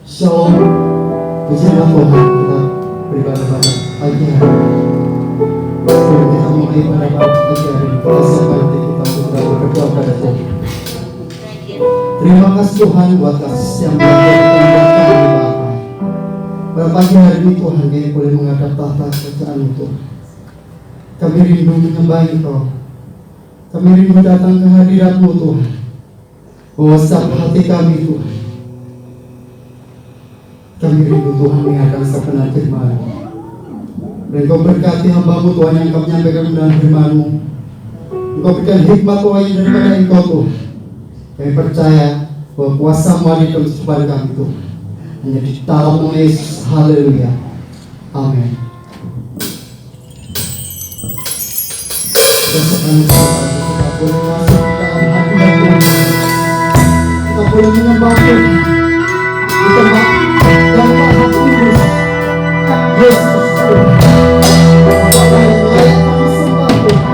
Shalom. Pujilah Tuhan, kita beribadah pada pagi hari. Sebelum kita mulai pada pagi hari, kita sampai kita sudah berdoa pada Tuhan. Terima kasih Tuhan buat kasih yang Bapa. Pada pagi hari ini Tuhan, kami boleh menghadap tahta kerajaan Tuhan. Kami rindu menyembah Engkau. Kami rindu datang ke hadirat-Mu Tuhan. Mewasap hati kami Tuhan. Kami rindu Tuhan mendengarkan sabda firman. Dan Engkau berkati hamba-Mu Tuhan yang Engkau menyampaikan dengan firman-Mu. Engkau berikan hikmat Tuhan yang daripada Engkau Tuhan. Kami percaya bahwa kuasa-Mu ada di dalam kehidupan kami Tuhan. Hanya di dalam nama Yesus. Haleluya. Amin. Kita boleh masuk ke dalam hadirat Tuhan. Kita boleh menyembah Tuhan. Kita yang Maha Kudus, Yesus Tuhan. Yang layak kami sembah Tuhan.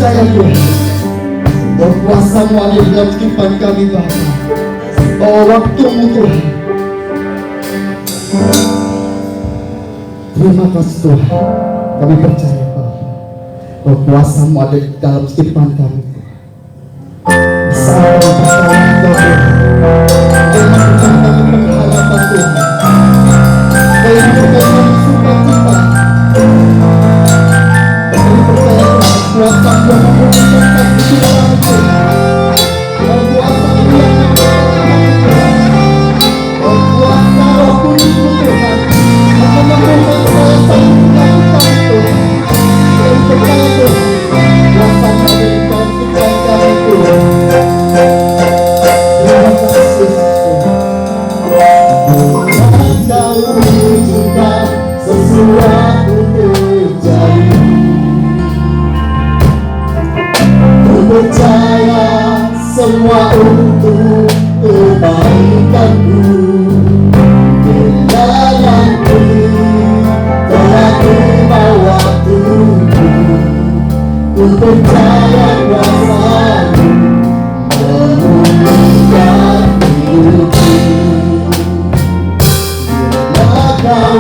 percaya Tuhan, bahwa kuasa-Mu ada di dalam kehidupan kami Bapa. Oh, waktu-Mu Tuhan. Terima kasih Tuhan. Kami percaya Bapa, bahwa kuasa-Mu ada di dalam kehidupan kami. Bisa kami percaya Engkau Tuhan. Kami pengharapan Tuhan. Kami percaya sukacita. Kami percaya Tuhan, kuasa Tuhan memulihkan kami Tuhan. Oh, kuasa Tuhan yang Tuhan. Oh, kuasa Roh Kudus-Mu Tuhan akan membuat saya satu melakukan Tuhan. Kami percaya Tuhan, kuasa ada di dalam kehidupan kami Tuhan. Terima kasih Tuhan. Engkau wujudkan sesuatu terjadi. Ku percaya semua untuk kebaikanku. Bila nanti telah tiba waktuku, ku percaya kuasa-Mu memulihkan hidupku. Bila Kau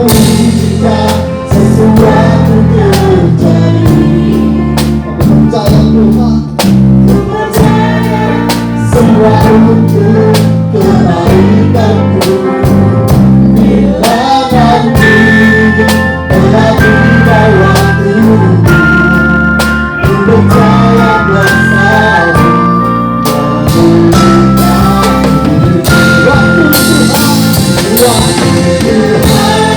wujudkan sesuatu terjadi. Kami percaya Tuhan, semua untuk kebaikanku. Bila nanti telah tiba waktuku, ku percaya kuasa-Mu memulihkan hidupku. Waktu Tuhan,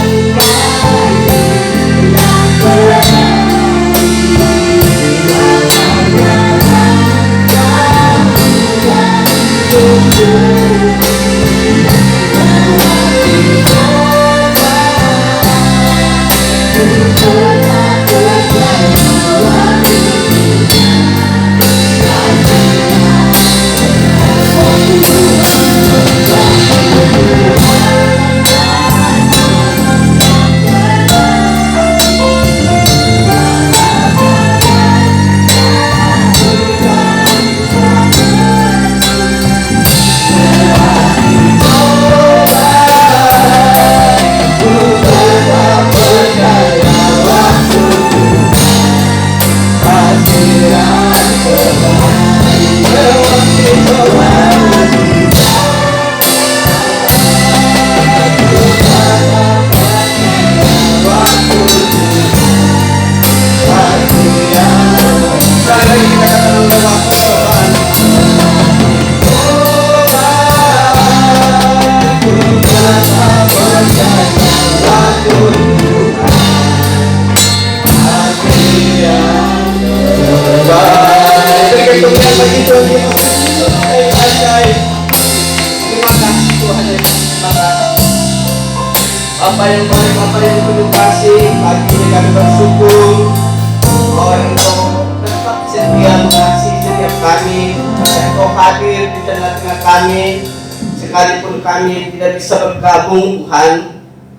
Bapak yang baik, Bapak yang penuh kasih, pagi ini kami bersyukur bahwa Engkau tetap setia mengasihi setiap kami, dan Engkau hadir di tengah-tengah kami. Sekalipun kami tidak bisa bergabung Tuhan,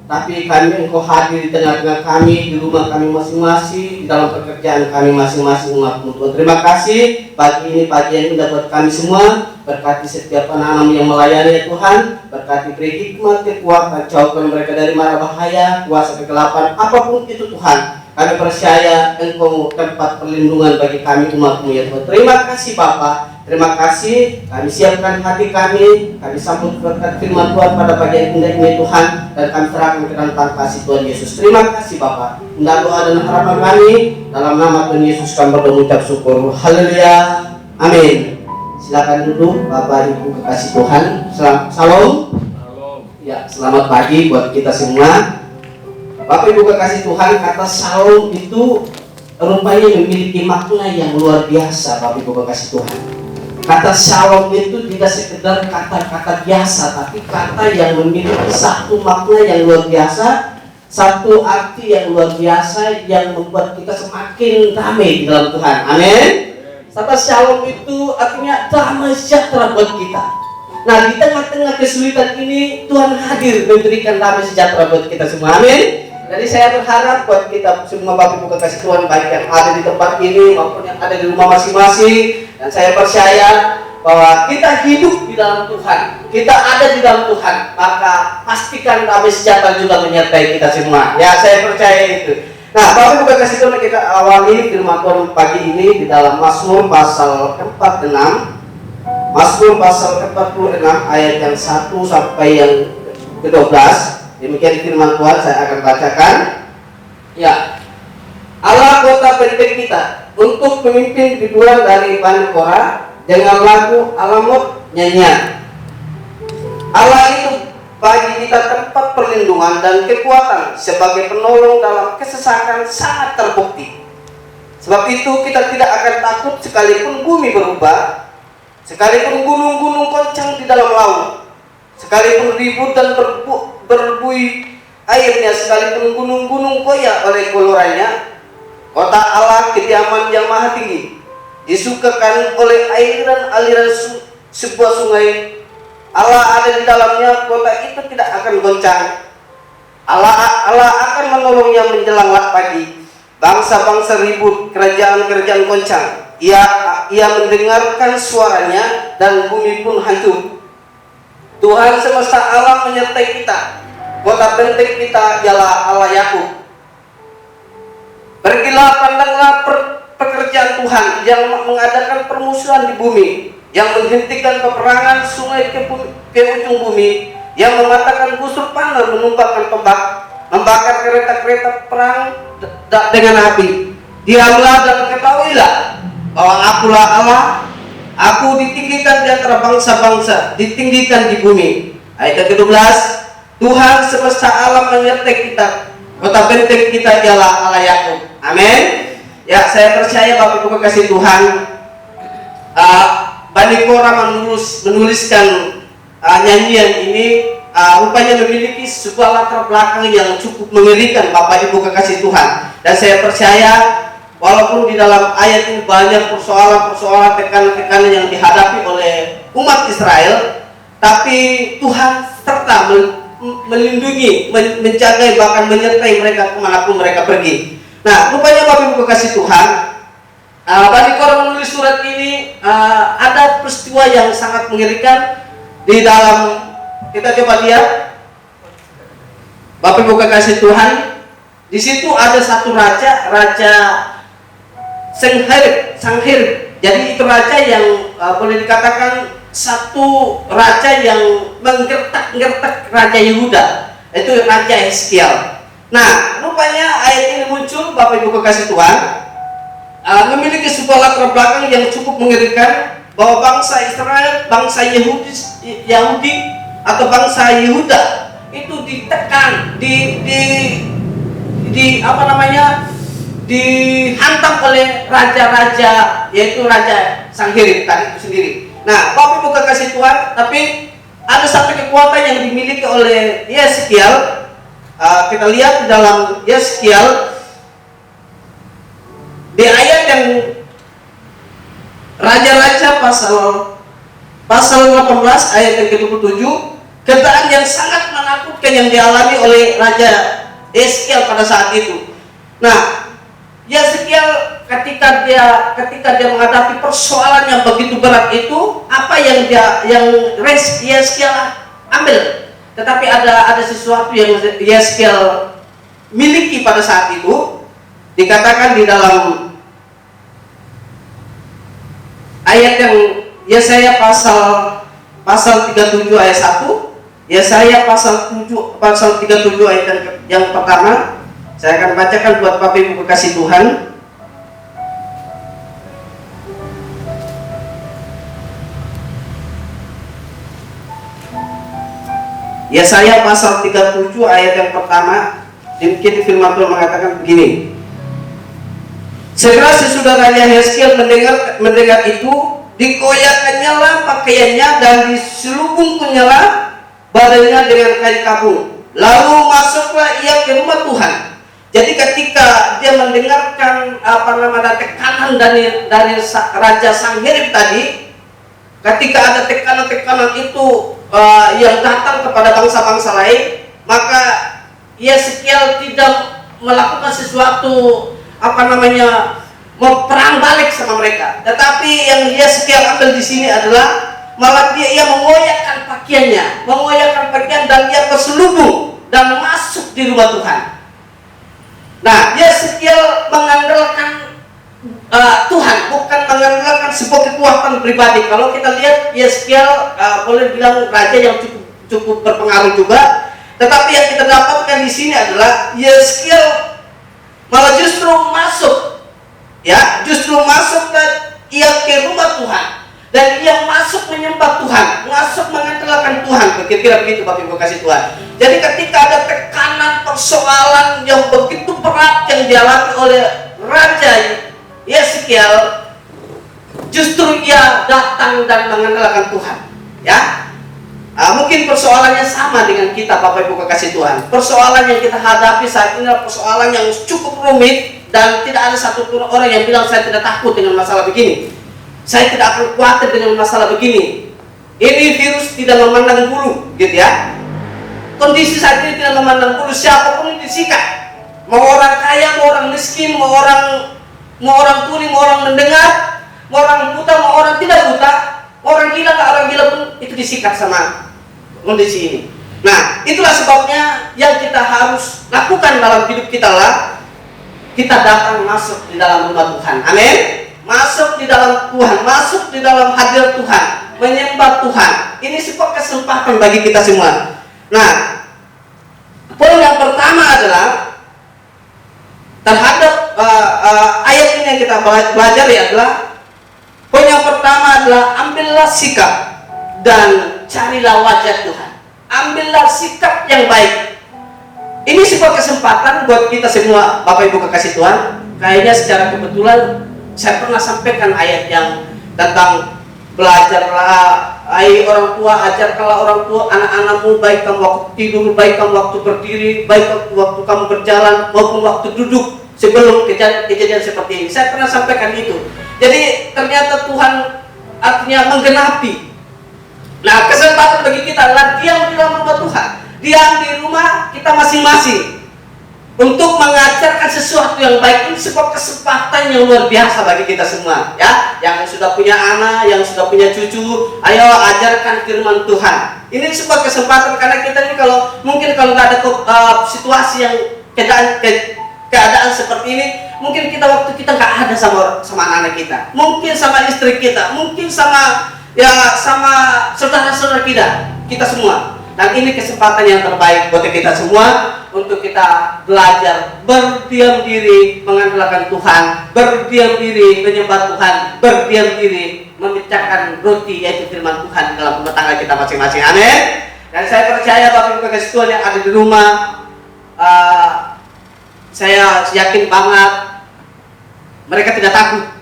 tapi Engkau hadir di tengah-tengah kami, di rumah kami masing-masing, di dalam pekerjaan kami masing-masing umat-Mu Tuhan. Terima kasih pagi ini, pagi yang indah buat kami semua. Berkati setiap anak-anak yang melayani ya Tuhan. Berkati beri hikmat, kekuatan, jauhkan mereka dari mara bahaya, kuasa kegelapan, apapun itu Tuhan. Kami percaya Engkau tempat perlindungan bagi kami umat-Mu ya Tuhan. Terima kasih Bapa. Terima kasih, kami siapkan hati kami sambut berkat firman Tuhan pada pagi yang indah ini Tuhan, dan kami serahkan ke dalam tangan kasih Tuhan Yesus. Terima kasih Bapa. Indah doa dan harapan kami, dalam nama Tuhan Yesus kami berdoa mengucap syukur. Haleluya, amin. Silakan duduk Bapak Ibu kekasih Tuhan. Salam. Ya, selamat pagi buat kita semua. Bapak Ibu kekasih Tuhan, kata salam itu rupanya memiliki makna yang luar biasa. Bapak Ibu kekasih Tuhan, kata shalom itu tidak sekedar kata-kata biasa, tapi kata yang memiliki satu makna yang luar biasa, satu arti yang luar biasa yang membuat kita semakin damai di dalam Tuhan. Amin. Kata shalom itu artinya damai sejahtera buat kita. Nah, di tengah-tengah kesulitan ini Tuhan hadir memberikan damai sejahtera buat kita semua. Amin. Jadi saya berharap buat kita semua Bapak Ibu kekasih Tuhan, baik yang ada di tempat ini maupun yang ada di rumah masing-masing, dan saya percaya bahwa kita hidup di dalam Tuhan, kita ada di dalam Tuhan, maka pastikan damai sejahtera juga menyertai kita semua. Ya, saya percaya itu. Nah, Bapak Ibu kekasih Tuhan, kita awali firman Tuhan pagi ini di dalam Mazmur pasal 46. Mazmur pasal 46 ayat yang 1 sampai yang ke-12. Demikian firman Tuhan, saya akan bacakan. Ya, Allah kota benteng kita, untuk memimpin ribuan dari Bani Korah dengan lagu Alamot nyanyian. Allah itu bagi kita tempat perlindungan dan kekuatan, sebagai penolong dalam kesesakan sangat terbukti. Sebab itu kita tidak akan takut sekalipun bumi berubah, sekalipun gunung-gunung goncang di dalam laut, sekalipun ribut dan berbuih airnya, sekalipun gunung-gunung koyak oleh gulurannya. Kota Allah kediaman yang maha tinggi, disukakan oleh aliran sebuah sungai. Allah ada di dalamnya, kota itu tidak akan goncang. Allah akan menolongnya menjelang pagi. Bangsa-bangsa ribut, kerajaan-kerajaan goncang. Ia mendengarkan suaranya dan bumi pun hancur. Tuhan semesta alam menyertai kita. Kota benteng kita ialah Allah Yakub. Pergilah, pandanglah pekerjaan Tuhan yang mengadakan permusuhan di bumi, yang menghentikan peperangan sungai ke ujung bumi, yang mematahkan busur panah, menumpahkan tombak, membakar kereta-kereta perang dengan api. Diamlah dan ketahuilah bahwa Akulah Allah. Aku ditinggikan di antara bangsa-bangsa, ditinggikan di bumi. Ayat ke-12, Tuhan semesta alam menyertai kita. Kota benteng kita ialah Allah Yakub. Amin. Ya, saya percaya Bapak Ibu kekasih Tuhan, Bani Korah menuliskan nyanyian ini rupanya memiliki sebuah latar belakang yang cukup mengerikan Bapak Ibu kekasih Tuhan. Dan saya percaya walaupun di dalam ayat ini banyak persoalan-persoalan, tekanan-tekanan yang dihadapi oleh umat Israel, tapi Tuhan serta melindungi, menjaga, bahkan menyertai mereka kemanapun mereka pergi. Nah, rupanya Bapak Ibu kekasih Tuhan, Bani Korah menulis surat ini, ada peristiwa yang sangat mengerikan di dalam. Kita coba lihat, Bapak Ibu kekasih Tuhan, di situ ada satu raja Sanherib. Jadi itu raja yang boleh dikatakan satu raja yang menggertak Raja Yehuda, itu Raja Hizkiel. Nah, rupanya ayat ini muncul Bapak Ibu kekasih Tuhan, memiliki sebuah latar belakang yang cukup mengerikan, bahwa bangsa Israel, bangsa Yahudi atau bangsa Yehuda itu ditekan, dihantam oleh raja-raja, yaitu Raja Sanherib tadi itu sendiri. Nah, Bapak Ibu kekasih Tuhan, tapi ada satu kekuatan yang dimiliki oleh Hizkiel, kita lihat dalam Yeskiel di ayat yang Raja-Raja pasal 18 ayat yang ke-27, keadaan yang sangat menakutkan yang dialami oleh Raja Yeskiel pada saat itu. Nah, Yeskiel ketika dia menghadapi persoalan yang begitu berat itu, apa yang Yeskiel ambil? Tetapi ada sesuatu yang Yeskiel miliki pada saat itu. Dikatakan di dalam ayat yang Yesaya pasal 37 ayat 1, Yesaya pasal 37 ayat yang pertama. Saya akan bacakan buat Bapak Ibu kekasih Tuhan. Yesaya pasal 37 ayat yang pertama, dikit firman Tuhan mengatakan begini. Segera sesudah Raja Yeskiel mendengar itu, dikoyakkannya lah pakaiannya dan diselubungkannya lah badannya dengan kain kabung. Lalu masuklah ia ke rumah Tuhan. Jadi ketika dia mendengarkan tekanan dari Raja Sanherib tadi, ketika ada tekanan-tekanan itu yang datang kepada bangsa-bangsa lain, maka Yeskiel tidak melakukan sesuatu perang balik sama mereka. Tetapi yang Yeskiel ambil di sini adalah malah ia mengoyakkan pakaian dan ia terselubung dan masuk di rumah Tuhan. Nah, Yeskiel mengandalkan Tuhan, bukan mengandalkan sebuah kekuatan pribadi. Kalau kita lihat Yeskiel boleh bilang raja yang cukup berpengaruh juga. Tetapi yang kita dapatkan di sini adalah Yeskiel malah justru masuk dan ia ke rumah Tuhan, dan ia masuk menyembah Tuhan, masuk mengandalkan Tuhan. Kira-kira begitu Bapak Ibu kasih Tuhan. Jadi ketika ada tekanan persoalan yang begitu berat yang dialami oleh Raja Yeskiel, justru ia datang dan mengandalkan Tuhan. Ya, mungkin persoalannya sama dengan kita Bapak Ibu kekasih Tuhan. Persoalan yang kita hadapi saat ini adalah persoalan yang cukup rumit, dan tidak ada satupun orang yang bilang saya tidak takut dengan masalah begini, saya tidak akan khawatir dengan masalah begini. Ini virus tidak memandang bulu, gitu ya. Kondisi saat ini tidak memandang bulu, siapapun yang disikat, mau orang kaya, mau orang miskin, mau orang tuli, mau orang mendengar, mau orang buta, mau orang tidak buta, orang gila, nggak orang gila pun itu disikat sama kondisi ini. Nah, itulah sebabnya yang kita harus lakukan dalam hidup kita lah, kita datang masuk di dalam rumah Tuhan. Amin. Masuk di dalam Tuhan, masuk di dalam hadirat Tuhan, menyembah Tuhan. Ini sebuah kesempatan bagi kita semua. Nah, poin yang pertama adalah terhadap ayat ini yang kita belajar adalah poin yang pertama adalah ambillah sikap dan carilah wajah Tuhan. Ambillah sikap yang baik. Ini sebuah kesempatan buat kita semua Bapak Ibu kekasih Tuhan. Kayaknya secara kebetulan saya pernah sampaikan ayat yang tentang belajarlah, hai orang tua, ajarkanlah orang tua anak-anakmu, baik kamu waktu tidur, baik kamu waktu berdiri, baik waktu kamu berjalan maupun waktu duduk, sebelum kejadian seperti ini. Saya pernah sampaikan itu. Jadi ternyata Tuhan artinya menggenapi. Nah, kesempatan bagi kita adalah diam di dalam rumah Tuhan, diam di rumah kita masing-masing untuk mengajarkan sesuatu yang baik. Ini sebuah kesempatan yang luar biasa bagi kita semua, ya. Yang sudah punya anak, yang sudah punya cucu, ayo ajarkan firman Tuhan. Ini sebuah kesempatan karena kita ini kalau nggak ada situasi yang keadaan seperti ini, mungkin waktu kita nggak ada sama anak-anak kita, mungkin sama istri kita, mungkin sama saudara-saudara kita semua. Dan ini kesempatan yang terbaik buat kita semua untuk kita belajar berdiam diri mengandalkan Tuhan, berdiam diri menyembah Tuhan, berdiam diri memecahkan roti yaitu firman Tuhan dalam rumah tangga kita masing-masing. Amin. Dan saya percaya Bapak Ibu kasih Tuhan yang ada di rumah, saya yakin banget mereka tidak takut,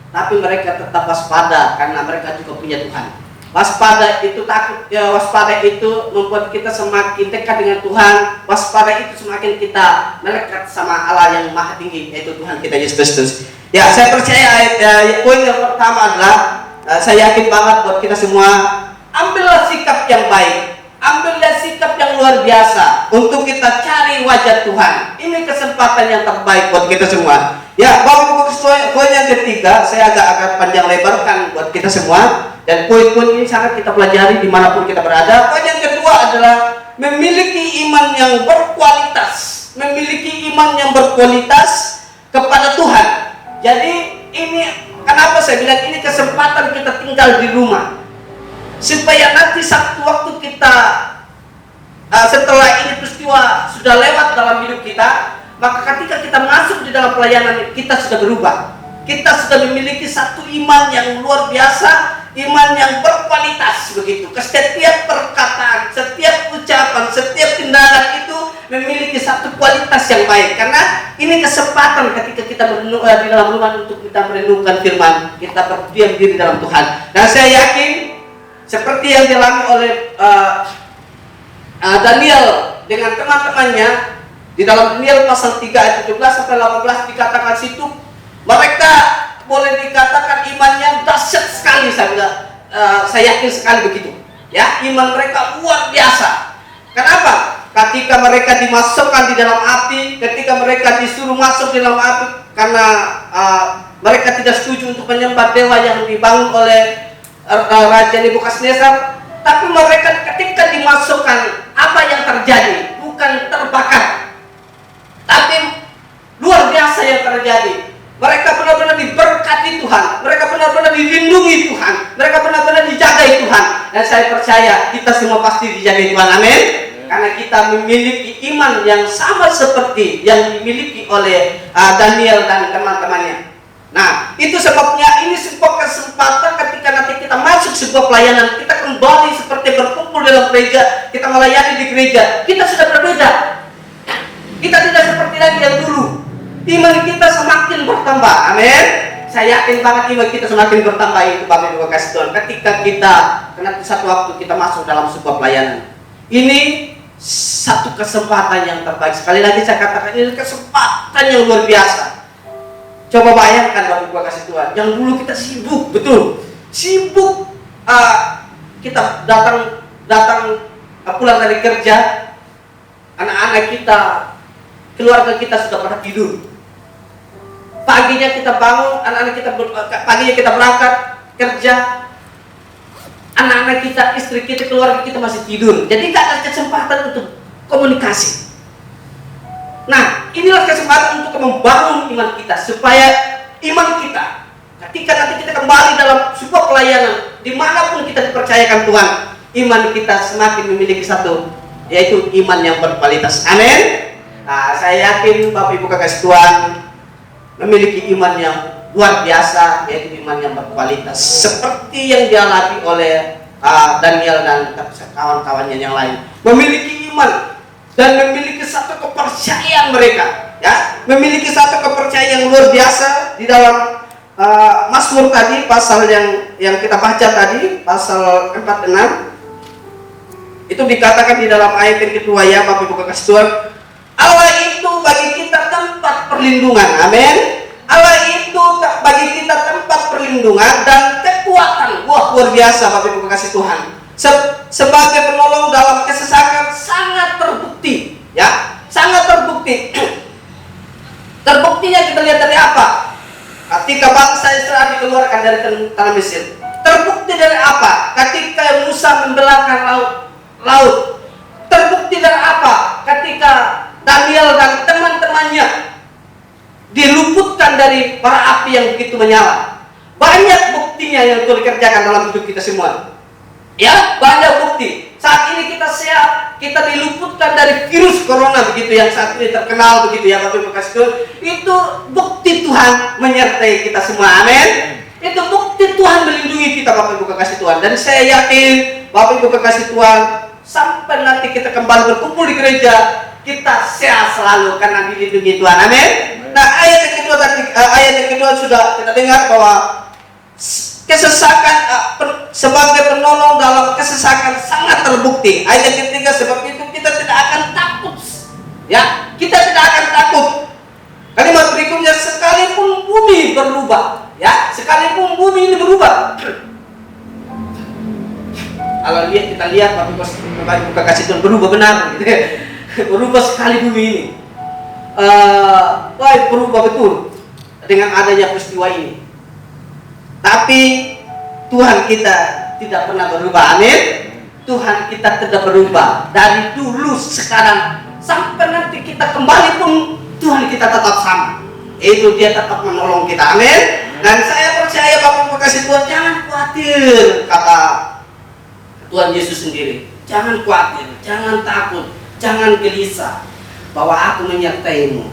tapi mereka tetap waspada karena mereka juga punya Tuhan. Waspada itu takut, ya, waspada itu membuat kita semakin dekat dengan Tuhan. Waspada itu semakin kita melekat sama Allah yang Maha Tinggi, yaitu Tuhan kita Yesus Kristus. Ya, saya percaya poin yang pertama adalah saya yakin banget buat kita semua, ambillah sikap yang baik, ambillah sikap yang luar biasa untuk kita cari wajah Tuhan. Ini kesempatan yang terbaik buat kita semua. Ya, Bapak Ibu, poin yang ketiga, saya agak panjang lebarkan buat kita semua. Dan poin-poin ini sangat kita pelajari dimanapun kita berada. Poin yang kedua adalah memiliki iman yang berkualitas. Memiliki iman yang berkualitas kepada Tuhan. Jadi ini kenapa saya bilang ini kesempatan kita tinggal di rumah. Supaya nanti satu waktu kita setelah ini peristiwa sudah lewat dalam hidup kita, maka ketika kita masuk di dalam pelayanan kita sudah berubah. Kita sudah memiliki satu iman yang luar biasa, iman yang berkualitas begitu. Setiap perkataan, setiap ucapan, setiap tindakan itu memiliki satu kualitas yang baik. Karena ini kesempatan ketika kita di dalam rumah untuk kita merenungkan firman, kita berdiam diri dalam Tuhan. Dan saya yakin seperti yang dialami oleh Daniel dengan teman-temannya di dalam Daniel pasal 3 ayat 17 sampai 18 dikatakan situ, mereka boleh dikatakan imannya dahsyat sekali, saya yakin sekali begitu. Ya, iman mereka luar biasa. Kenapa? Ketika mereka dimasukkan di dalam api, ketika mereka disuruh masuk di dalam api karena mereka tidak setuju untuk menyembah dewa yang dibangun oleh Raja Nebukadnezar, tapi mereka ketika dimasukkan, apa yang terjadi? Bukan terbakar, tapi luar biasa yang terjadi. Mereka benar-benar diberkati Tuhan, mereka benar-benar dilindungi Tuhan, mereka benar-benar dijagai Tuhan. Dan saya percaya kita semua pasti dijagai Tuhan, amin. Karena kita memiliki iman yang sama seperti yang dimiliki oleh Daniel dan teman-temannya. Nah, itu sebabnya ini sebuah kesempatan ketika nanti kita masuk sebuah pelayanan, kita kembali seperti berkumpul dalam gereja, kita melayani di gereja, kita sudah berbeda. Kita tidak seperti lagi yang dulu. Iman kita semakin bertambah, amin. Saya yakin banget iman kita semakin bertambah itu Bapak Ibu kasih Tuhan. Ketika kita nanti satu waktu kita masuk dalam sebuah pelayanan, ini satu kesempatan yang terbaik. Sekali lagi saya katakan ini kesempatan yang luar biasa. Coba bayangkan Bapak Ibu kasih Tuhan, yang dulu kita sibuk, betul, sibuk, kita datang pulang dari kerja, anak-anak kita, keluarga kita sudah pada tidur. Paginya kita bangun, paginya kita berangkat kerja, anak-anak kita, istri kita, keluarga kita masih tidur. Jadi tidak ada kesempatan untuk komunikasi. Nah, inilah kesempatan untuk membangun iman kita, supaya iman kita ketika nanti kita kembali dalam sebuah pelayanan dimanapun kita dipercayakan Tuhan, iman kita semakin memiliki satu, yaitu iman yang berkualitas, amin. Nah, saya yakin Bapak Ibu kasih Tuhan memiliki iman yang luar biasa, yaitu iman yang berkualitas seperti yang dialami oleh Daniel dan kawan-kawannya yang lain. Memiliki iman dan memiliki satu kepercayaan mereka, ya, memiliki satu kepercayaan yang luar biasa di dalam Mazmur tadi, pasal yang kita baca tadi, pasal 46, itu dikatakan di dalam ayat yang kedua, ya Bapak Ibu kasih Tuhan, Allah itu bagi kita tempat perlindungan, amin. Allah itu bagi kita tempat perlindungan dan kekuatan. Wah, luar biasa Bapak Ibu kasih Tuhan. Sebagai penolong dalam kesesakan sangat terbukti, ya, sangat terbukti. Terbuktinya kita lihat dari apa? Ketika bangsa Israel dikeluarkan dari tanah Mesir. Terbukti dari apa? Ketika Musa membelahkan laut. Terbukti dari apa? Ketika Daniel dan teman-temannya diluputkan dari para api yang begitu menyala. Banyak buktinya yang telah dikerjakan dalam hidup kita semua. Ya, banyak bukti. Saat ini kita sehat, kita diluputkan dari virus corona begitu yang saat ini terkenal begitu, ya Bapak Ibu kasih Tuhan. Itu bukti Tuhan menyertai kita semua, amin. Itu bukti Tuhan melindungi kita Bapak Ibu kasih Tuhan. Dan saya yakin Bapak Ibu kasih Tuhan, sampai nanti kita kembali berkumpul di gereja, kita sehat selalu karena dilindungi Tuhan, amin. Nah, ayat yang kedua sudah kita dengar bahwa kesesakan sebagai penolong dalam kesesakan sangat terbukti. Ayat yang ketiga, sebab itu kita tidak akan takut. Ya, kita tidak akan takut. Kalimat berikutnya, sekalipun bumi berubah, ya, sekalipun bumi ini berubah. Kalau kita lihat, Bapak Ibu kasih Tuhan, berubah benar, gitu ya. Berubah sekali bumi ini. Berubah betul dengan adanya peristiwa ini. Tapi Tuhan kita tidak pernah berubah, amin. Tuhan kita tidak berubah dari dulu, sekarang, sampai nanti kita kembali pun Tuhan kita tetap sama. Itu Dia tetap menolong kita, amin. Dan saya percaya Bapak Ibu kasih Tuhan, jangan khawatir, kata Tuhan Yesus sendiri. Jangan khawatir, jangan takut, jangan gelisah, bahwa aku menyertaimu.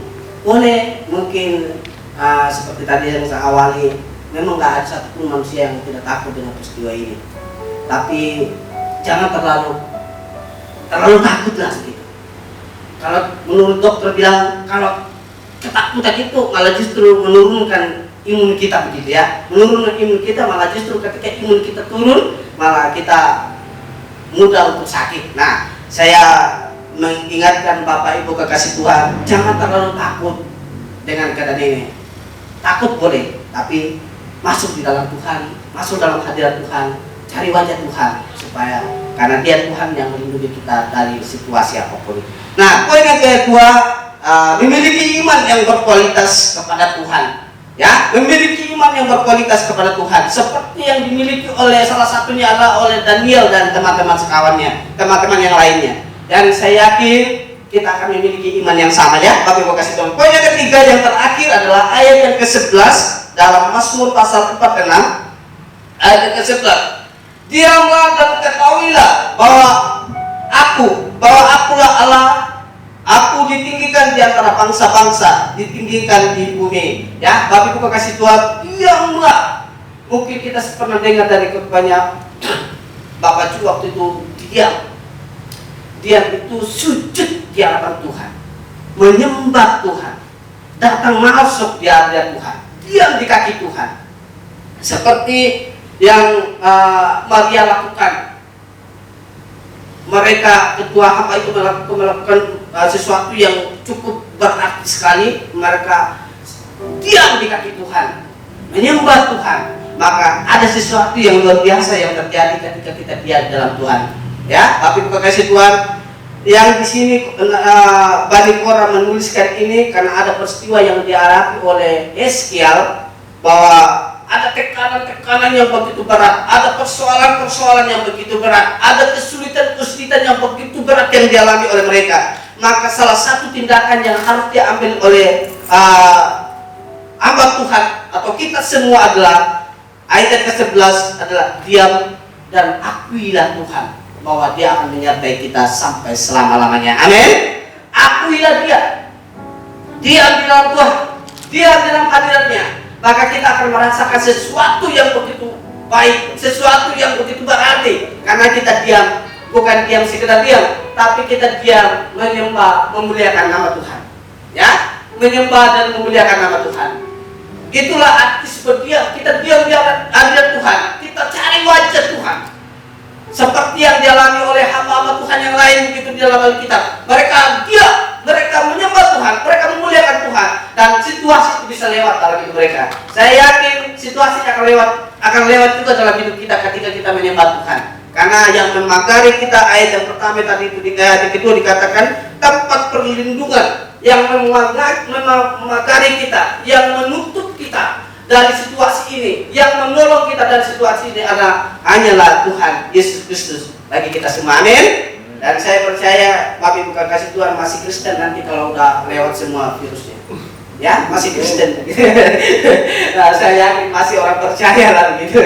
Boleh mungkin seperti tadi yang saya awali, memang gak ada satupun manusia yang tidak takut dengan peristiwa ini. Tapi jangan terlalu takutlah gitu. Kalau menurut dokter bilang, kalau ketakutan itu malah justru menurunkan imun kita, begitu ya. Menurunkan imun kita, malah justru ketika imun kita turun, malah kita mudah untuk sakit. Nah, saya mengingatkan Bapak Ibu kekasih Tuhan, jangan terlalu takut dengan keadaan ini. Takut boleh, tapi masuk di dalam Tuhan, masuk dalam hadirat Tuhan, cari wajah Tuhan, supaya karena Dia Tuhan yang melindungi kita dari situasi apapun. Nah, poin yang kedua, memiliki iman yang berkualitas kepada Tuhan. Ya, memiliki iman yang berkualitas kepada Tuhan, seperti yang dimiliki oleh salah satunya adalah oleh Daniel dan teman-teman sekawannya, teman-teman yang lainnya. Dan saya yakin kita akan memiliki iman yang sama, ya. Bapak Ibu kasih Tuhan. Poin yang ketiga yang terakhir adalah ayat yang ke-11 dalam Mazmur pasal 46 ayat yang ke-11. Diamlah dan ketahuilah bahwa akulah Allah. Aku ditinggikan di antara bangsa-bangsa, ditinggikan di bumi. Ya, Bapak Ibu kasih Tuhan, diamlah. Mungkin kita pernah dengar dari banyak Bapak Cu waktu itu diam. Diam itu sujud di hadapan Tuhan, menyembah Tuhan, datang masuk di hadirat Tuhan, diam di kaki Tuhan. Seperti yang Maria lakukan. Mereka ketua hamba itu melakukan sesuatu yang cukup berarti sekali. Mereka diam di kaki Tuhan, menyembah Tuhan. Maka ada sesuatu yang luar biasa yang terjadi ketika kita diam dalam Tuhan. Ya, tapi kasih Tuhan, yang di sini Bani Korah menuliskan ini karena ada peristiwa yang dialami oleh Yeskiel, bahwa ada tekanan-tekanan yang begitu berat, ada persoalan-persoalan yang begitu berat, ada kesulitan-kesulitan yang begitu berat yang dialami oleh mereka. Maka salah satu tindakan yang harus diambil oleh hamba Tuhan atau kita semua adalah ayat ke-11 adalah diam dan akuilah Tuhan bahwa Dia akan menyertai kita sampai selama-lamanya. Amin. Akuilah Dia. Diam di dalam Tuhan, diam di dalam hadiratnya. Maka kita akan merasakan sesuatu yang begitu baik, sesuatu yang begitu berarti. Karena kita diam, bukan diam sekedar diam, tapi kita diam menyembah, memuliakan nama Tuhan. Ya, menyembah dan memuliakan nama Tuhan. Itulah arti berdiam. Kita diam di hadirat Tuhan, kita cari wajah Tuhan. Seperti yang dialami oleh hamba-hamba Tuhan yang lain begitu di dalam Alkitab. Mereka diam, mereka menyembah Tuhan, mereka memuliakan Tuhan, dan situasi itu bisa lewat dalam hidup mereka. Saya yakin situasi akan lewat juga dalam hidup kita ketika kita menyembah Tuhan. Karena yang memagari kita, ayat yang pertama tadi itu yang kedua dikatakan tempat perlindungan, yang memagari kita, yang menutup kita dari situasi ini, yang menolong kita dari situasi ini hanyalah Tuhan Yesus Kristus bagi kita semua. Amin. Dan saya percaya Bapak Ibu kasih Tuhan masih Kristen nanti kalau udah lewat semua virusnya, ya masih Kristen. Nah, saya yakin masih orang percaya lah begitu.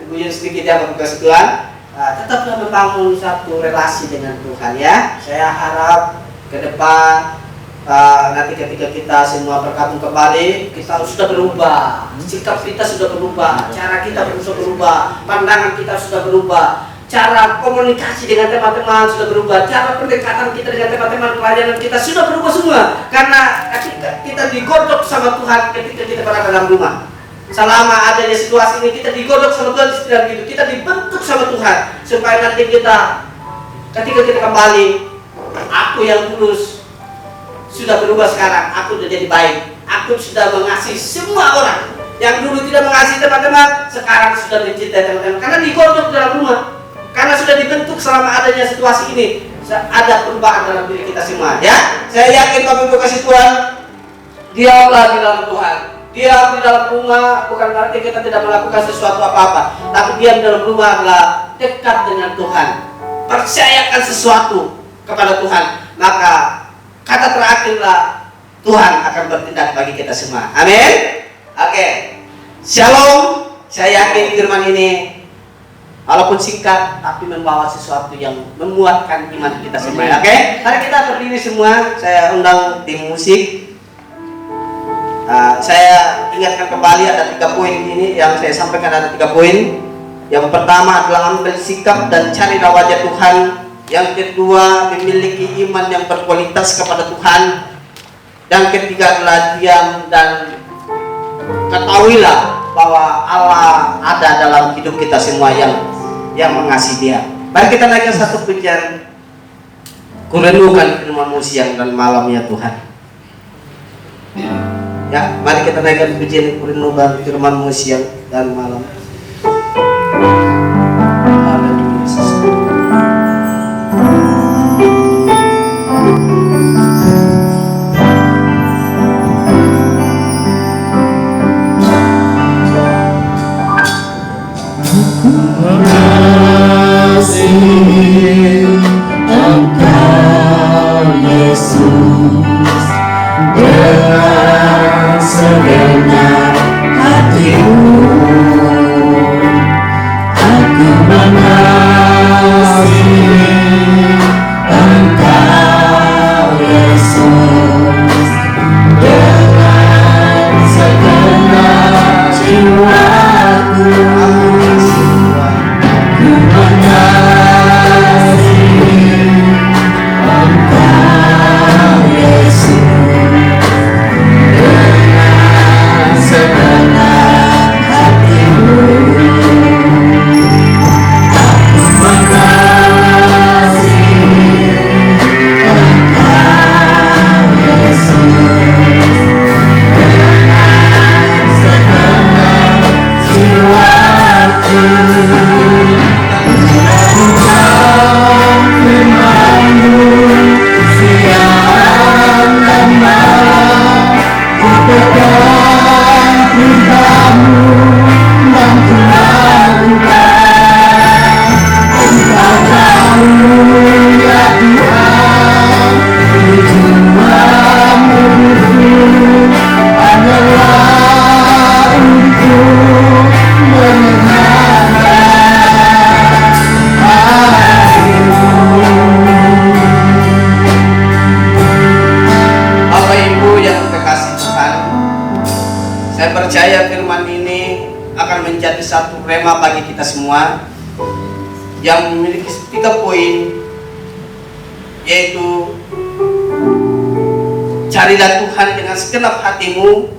Ibu sedikit ya Bapak kasih Tuhan. Tetaplah membangun satu relasi dengan Tuhan, ya. Saya harap ke depan nanti ketika kita semua bergabung kembali, kita sudah berubah, sikap kita sudah berubah, cara kita sudah berubah, pandangan kita sudah berubah, cara komunikasi dengan teman-teman sudah berubah, cara pendekatan kita dengan teman-teman pelayanan kita sudah berubah semua. Karena ketika kita digodok sama Tuhan ketika kita berada dalam rumah, selama adanya situasi ini kita digodok sama Tuhan dalam hidup kita, dibentuk sama Tuhan supaya nanti kita ketika kita kembali, aku yang tulus sudah berubah sekarang, aku sudah jadi baik, aku sudah mengasihi semua orang. Yang dulu tidak mengasihi teman-teman, sekarang sudah mencintai teman-teman karena digodok dalam rumah, karena sudah dibentuk selama adanya situasi ini. Ada perubahan dalam diri kita semua, ya. Saya yakin Bapak Ibu kasih Tuhan, diamlah di dalam Tuhan. Diam di dalam rumah bukan berarti kita tidak melakukan sesuatu apa-apa, tapi diam di dalam rumah adalah dekat dengan Tuhan. Percayakan sesuatu kepada Tuhan, maka kata terakhirlah Tuhan akan bertindak bagi kita semua. Amin. Oke. Shalom. Saya yakin firman ini walaupun singkat tapi membawa sesuatu yang menguatkan iman kita semua. Oke. Mari kita berdiri semua. Saya undang tim musik. Saya ingatkan kembali ada 3 poin ini yang saya sampaikan, ada 3 poin. Yang pertama adalah ambil sikap dan carilah wajah Tuhan. Yang kedua, memiliki iman yang berkualitas kepada Tuhan. Dan ketiga adalah diam dan ketahuilah bahwa Allah ada dalam hidup kita semua yang mengasihi Dia. Mari kita naikkan satu pujian. Kurenungkan firman-Mu siang dan malam ya Tuhan. Ya, mari kita naikkan pujian kurenungkan firman-Mu siang dan malam. Haleluya. Engkau Yesus dengan segenap hatiku, aku mengasihi Engkau Yesus dengan segenap jiwaku. Ku mengasihi Engkau Yesus dengan segenap hatiku. Aku mengasihi Engkau Yesus dengan segenap jiwaku. Firman-Mu siang dan malam, ku pegang perintah-Mu dan ku lakukan. Engkau tahu ya Tuhan, tujuan hidupku hanyalah untuk menyenangkan Bapak Ibu yang kekasih Tuhan, saya percaya firman ini akan menjadi satu rema bagi kita semua yang memiliki 3 poin, yaitu carilah Tuhan dengan segenap hatimu,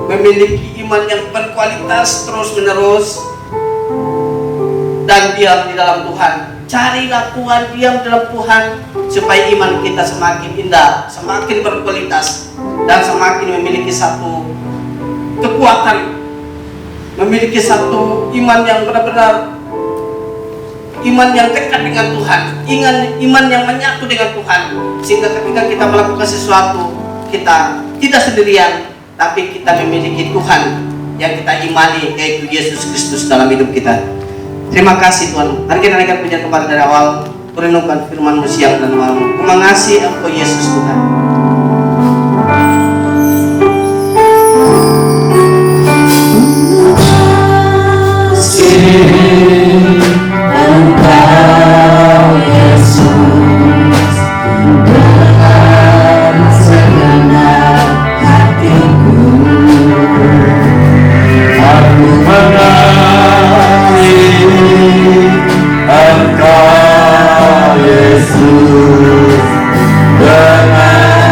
memiliki iman yang berkualitas terus menerus, dan diam di dalam Tuhan. Carilah Tuhan, diam dalam Tuhan, supaya iman kita semakin indah, semakin berkualitas, dan semakin memiliki satu kekuatan, memiliki satu iman yang benar-benar, iman yang dekat dengan Tuhan, iman yang menyatu dengan Tuhan, sehingga ketika kita melakukan sesuatu, kita tidak sendirian, tapi kita memiliki Tuhan yang kita imani, yaitu Yesus Kristus dalam hidup kita. Terima kasih Tuhan. Mari kita naikkan pujian kembali dari awal. Kurenungkan firman-Mu siang dan malam. Ku mengasihi Engkau Yesus Tuhan. Engkau Yesus dengan segenap hatiku, aku mengasihi Engkau Yesus dengan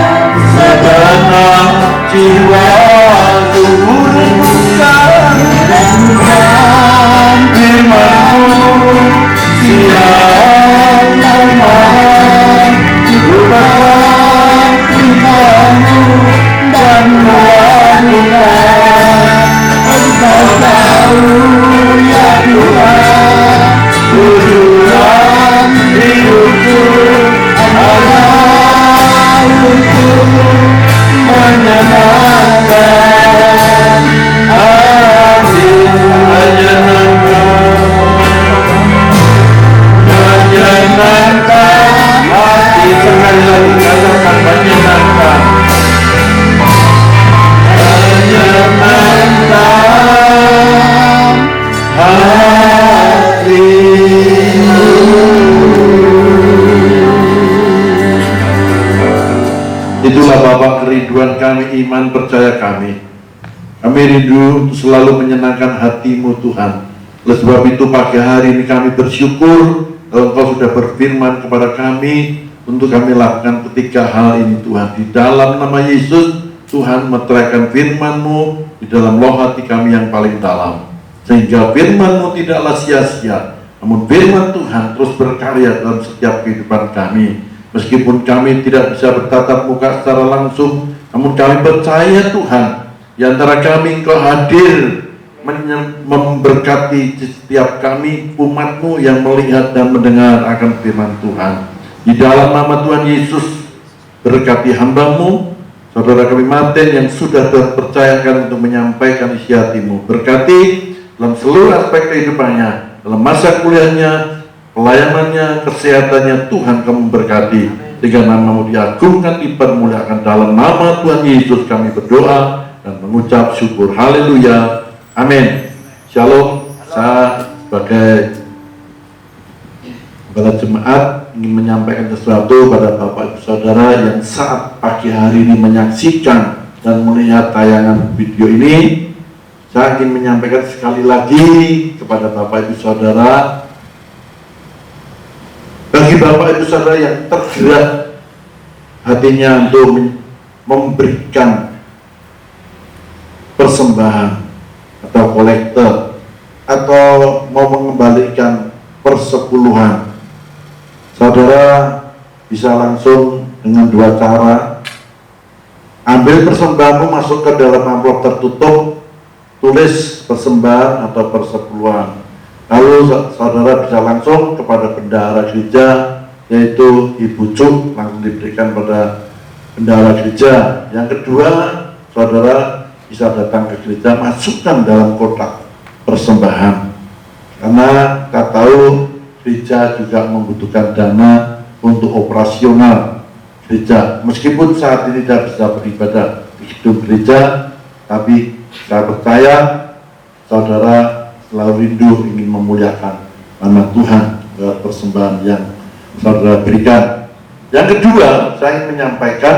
iman percaya kami. Kami rindu untuk selalu menyenangkan hati-Mu Tuhan. Oleh sebab itu pagi hari ini kami bersyukur kalau Engkau sudah berfirman kepada kami untuk kami lakukan ketiga hal ini Tuhan. Di dalam nama Yesus, Tuhan meteraikan firman-Mu di dalam loh hati kami yang paling dalam. Sehingga firman-Mu tidaklah sia-sia, namun firman Tuhan terus berkarya dalam setiap kehidupan kami. Meskipun kami tidak bisa bertatap muka secara langsung, namun kami percaya Tuhan, di antara kami Engkau hadir memberkati setiap kami umat-Mu yang melihat dan mendengar akan firman Tuhan. Di dalam nama Tuhan Yesus, berkati hamba-Mu, saudara kami Martin yang sudah terpercayakan untuk menyampaikan isi hati-Mu. Berkati dalam seluruh aspek kehidupannya, dalam masa kuliahnya, pelayanannya, kesehatannya, Tuhan kamu berkati. Sehingga nama-Mu diagungkan, dipermuliakan. Dalam nama Tuhan Yesus kami berdoa dan mengucap syukur. Haleluya. Amin. Shalom. Saya sebagai kepala jemaat ingin menyampaikan sesuatu pada Bapak Ibu Saudara yang saat pagi hari ini menyaksikan dan melihat tayangan video ini. Saya ingin menyampaikan sekali lagi kepada Bapak Ibu Saudara, bagi Bapak Ibu Saudara yang tergerak hatinya untuk memberikan persembahan atau kolektor atau mau mengembalikan persepuluhan, saudara bisa langsung dengan dua cara. Ambil persembahanmu, masuk ke dalam amplop tertutup, tulis persembahan atau persepuluhan. Lalu saudara bisa langsung kepada bendahara gereja, yaitu Ibu Cuk, langsung diberikan pada bendahara gereja. Yang kedua, saudara bisa datang ke gereja, masukkan dalam kotak persembahan. Karena kita tahu gereja juga membutuhkan dana untuk operasional gereja. Meskipun saat ini tidak bisa beribadah di gedung gereja, tapi saya percaya saudara selalu rindu ingin memuliakan nama Tuhan lewat persembahan yang saudara berikan. Yang kedua, saya ingin menyampaikan,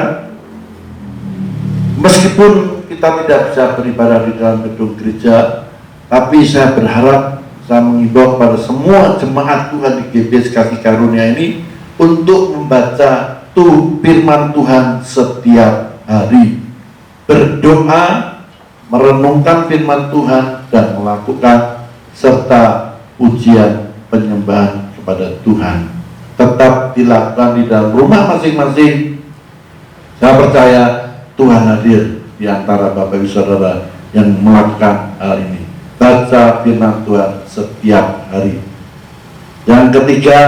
meskipun kita tidak bisa beribadah di dalam gedung gereja, tapi saya berharap, saya mengimbau kepada semua jemaat Tuhan di GBS Kasih Karunia ini untuk membaca firman Tuhan setiap hari, berdoa, merenungkan firman Tuhan, dan melakukan serta pujian penyembahan kepada Tuhan. Tetap dilakukan di dalam rumah masing-masing. Saya percaya Tuhan hadir di antara Bapak Ibu Saudara yang melakukan hal ini. Baca firman Tuhan setiap hari. Yang ketiga,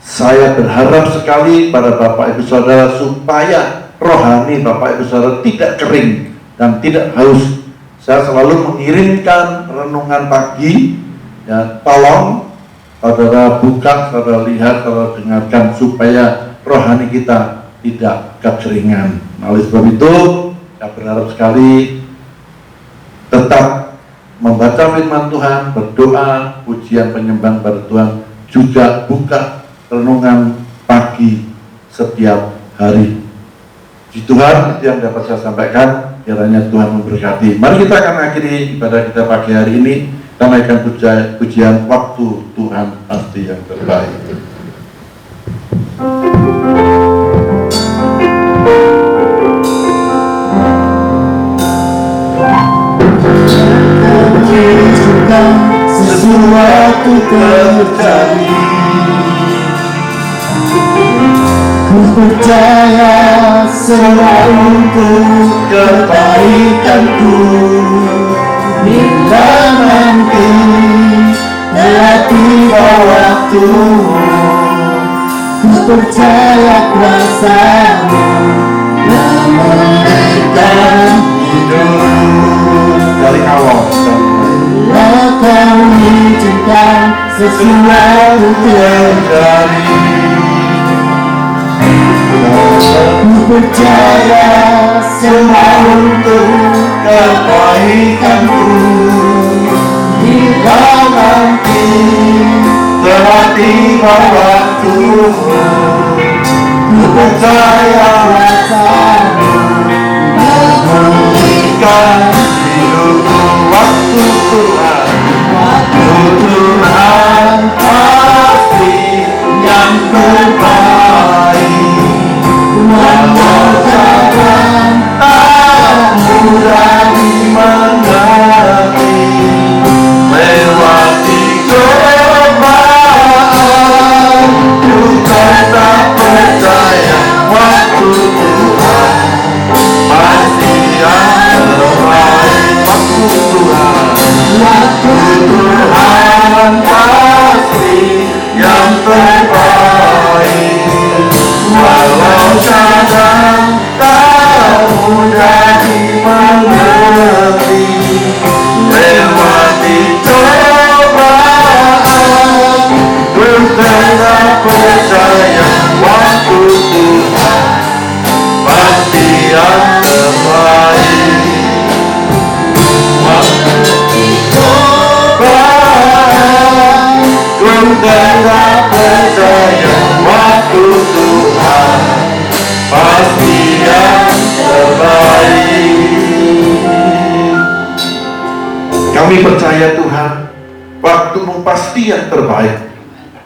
saya berharap sekali pada Bapak Ibu Saudara supaya rohani Bapak Ibu Saudara tidak kering dan tidak haus. Saya selalu mengirimkan renungan pagi, ya, tolong saudara buka, saudara lihat, saudara dengarkan supaya rohani kita tidak kekeringan. Nah, oleh sebab itu saya berharap sekali tetap membaca firman Tuhan, berdoa, pujian penyembahan pada Tuhan, juga buka renungan pagi setiap hari. Di Tuhan, itu yang dapat saya sampaikan. Kiranya Tuhan memberkati. Mari kita akan akhiri ibadah kita pagi hari ini. Kita naikkan pujian waktu Tuhan pasti yang terbaik. Sesuatu terjadi, ku percaya semua untuk kebaikanku. Bila nanti telah tiba waktumu, ku percaya kuasa-Mu memulihkan hidup. Dari awal Kau izinkan sesuatu terjadi, ku percaya semua untuk kebaikanku. Bila nanti telah tiba waktumu, ku percaya kuasa-Mu kadang tak mudah dimengerti. Lewati cobaan, ku tetap percaya waktu Tuhan pasti yang terbaik. Waktu cobaan, ku tetap percaya waktu Tuhan pasti yang terbaik. Kami percaya Tuhan, waktumu pasti yang terbaik.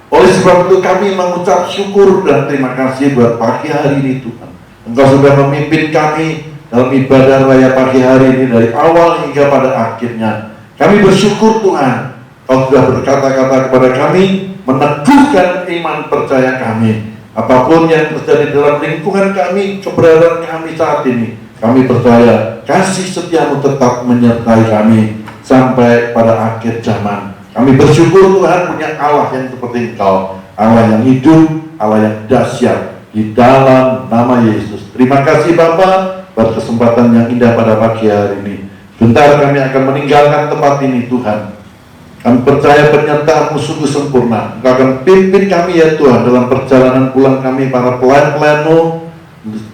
Oleh sebab itu kami mengucap syukur dan terima kasih buat pagi hari ini Tuhan. Engkau sudah memimpin kami dalam ibadah raya pagi hari ini dari awal hingga pada akhirnya. Kami bersyukur Tuhan, Kau sudah berkata-kata kepada kami, meneguhkan iman percaya kami. Apapun yang terjadi dalam lingkungan kami, keberadaan kami saat ini, kami percaya kasih setiamu tetap menyertai kami sampai pada akhir zaman. Kami bersyukur Tuhan punya Allah yang seperti Engkau, Allah yang hidup, Allah yang dahsyat, di dalam nama Yesus. Terima kasih Bapa buat kesempatan yang indah pada pagi hari ini. Bentar kami akan meninggalkan tempat ini Tuhan. Kami percaya penyertaan-Mu sungguh sempurna. Engkau akan pimpin kami ya Tuhan dalam perjalanan pulang kami, para pelayan-pelayan-Mu,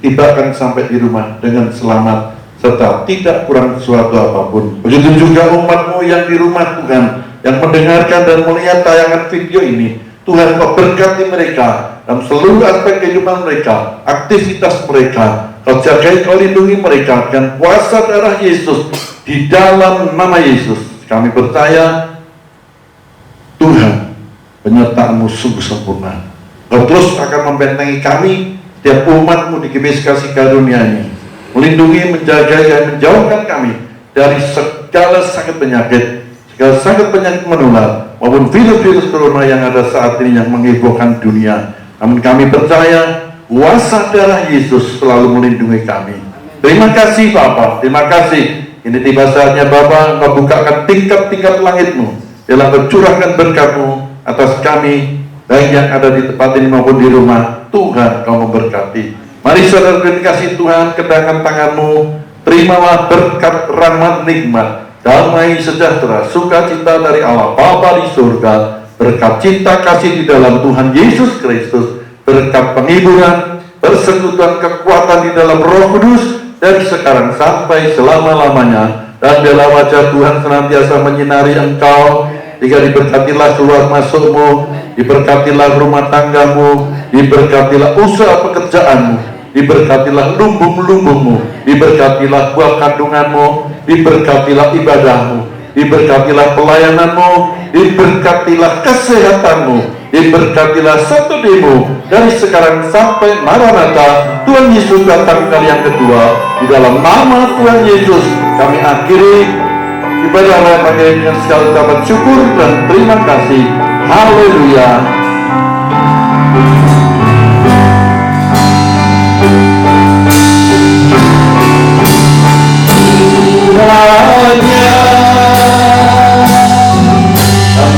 tibakan sampai di rumah dengan selamat serta tidak kurang sesuatu apapun. Begitu juga umat-Mu yang di rumah Tuhan, yang mendengarkan dan melihat tayangan video ini. Tuhan, Kau berkati mereka dalam seluruh aspek kehidupan mereka, aktivitas mereka. Kau jagai, Kau lindungi mereka dengan kuasa darah Yesus. Di dalam nama Yesus kami percaya Tuhan, penyertaan-Mu sungguh sempurna. Kau terus akan membentengi kami, setiap umat-Mu di GBS Kasih Karunia ini, melindungi, menjaga, dan menjauhkan kami dari segala sakit penyakit, segala sakit penyakit menular, maupun virus-virus corona yang ada saat ini yang menghebohkan dunia. Namun kami percaya kuasa darah Yesus selalu melindungi kami. Terima kasih Bapa, terima kasih. Ini tiba saatnya Bapa, Engkau bukakan tingkap-tingkap langit-Mu, dalam mencurahkan berkat-Mu atas kami, baik yang ada di tempat ini maupun di rumah. Tuhan, Kau memberkati. Mari saudara kasih Tuhan, kedangkan tangan-Mu, terimalah berkat rahmat nikmat, damai sejahtera, sukacita dari Allah Bapa di surga, berkat cinta kasih di dalam Tuhan Yesus Kristus, berkat penghiburan, persekutuan kekuatan di dalam Roh Kudus, dari sekarang sampai selama-lamanya. Dan biarlah wajah Tuhan senantiasa menyinari engkau, hingga diberkatilah keluar masukmu, diberkatilah rumah tanggamu, diberkatilah usaha pekerjaanmu, diberkatilah lumbung-lumbungmu, diberkatilah buah kandunganmu, diberkatilah ibadahmu, diberkatilah pelayananmu, diberkatilah kesehatanmu, diberkatilah setudimu dari sekarang sampai Maranatha. Tuhan Yesus datang kali yang kedua. Di dalam nama Tuhan Yesus kami akhiri ibadah raya pagi ini dengan segala ucapan syukur dan terima kasih. Haleluya.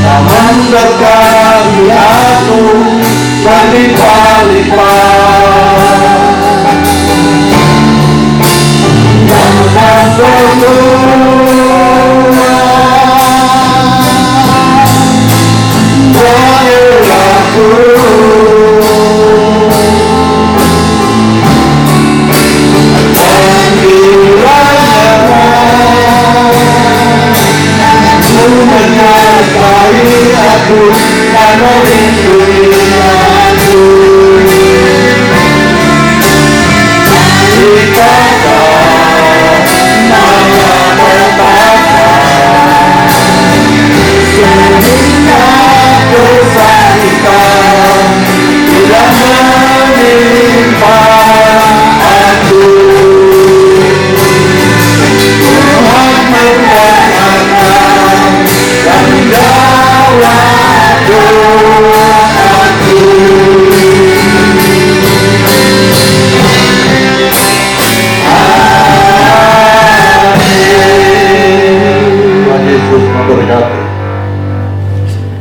Taman berkati aku berlimpah-limpah, dan perilaku menyertai aku dan melindungi